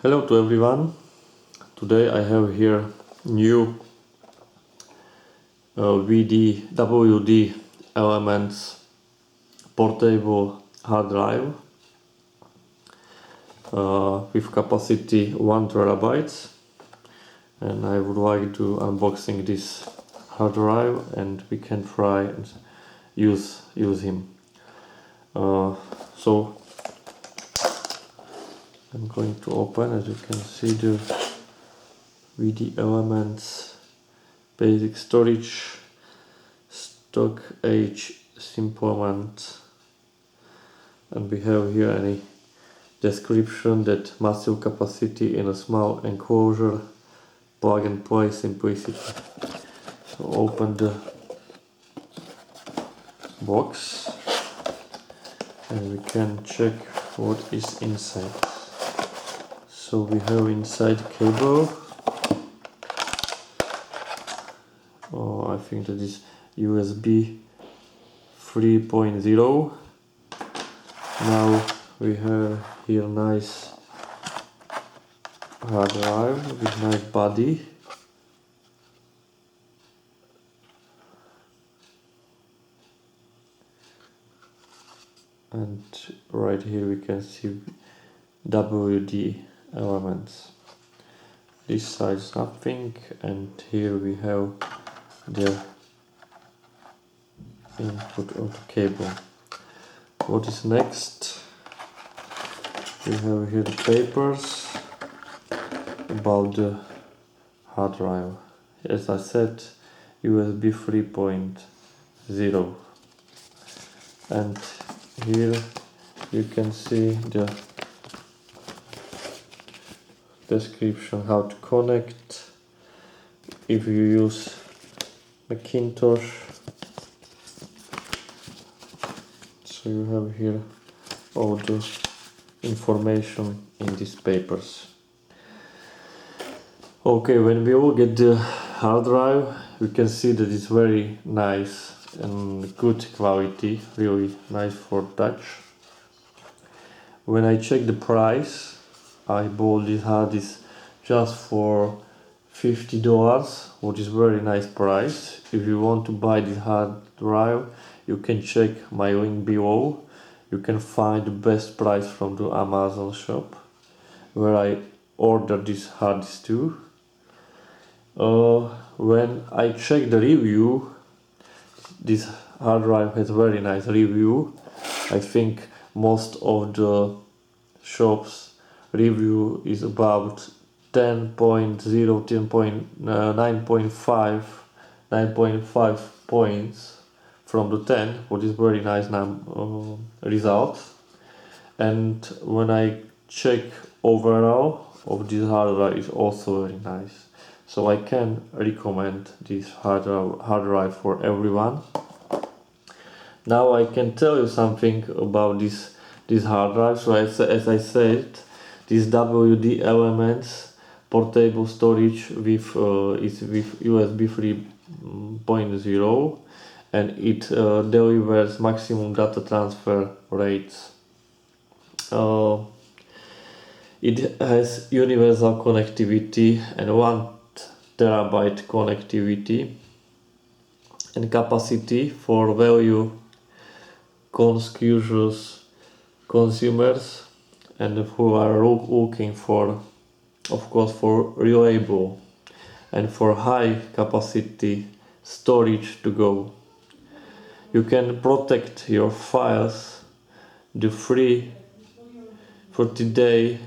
Hello to everyone. Today I have here new WD Elements portable hard drive with capacity 1 terabyte, and I would like to unboxing this hard drive and we can try and use him. So I'm going to open. As you can see, the WD Elements basic storage stock age simplement, and we have here any description that massive capacity in a small enclosure, plug and play simplicity. So open the box and we can check what is inside. So we have inside cable. I think that is USB 3.0. Now we have here nice hard drive with nice body. And right here we can see WD Elements. This side is nothing, and here we have the input of the cable. What is next? We have here the papers about the hard drive. As I said, USB 3.0, and here you can see the description how to connect if you use Macintosh. So you have here all the information in these papers. Okay, when we will get the hard drive, we can see that it's very nice and good quality, really nice for touch. When I check the price, I bought this hard disk just for $50, which is very nice price. If you want to buy this hard drive, you can check my link below. You can find the best price from the Amazon shop where I ordered this hard disk too. When I check the review, this hard drive has very nice review. I think most of the shops review is about 10.0, 9.5 points from the 10, which is very nice result. And when I check overall of this hard drive, is also very nice. So I can recommend this hard drive for everyone. Now I can tell you something about this hard drive. So as I said, this WD Elements portable storage is with USB 3.0, and it delivers maximum data transfer rates. It has universal connectivity and 1 terabyte connectivity, and capacity for value conscious consumers and who are looking for, of course, for reliable and for high capacity storage to go. You can protect your files the free 30-day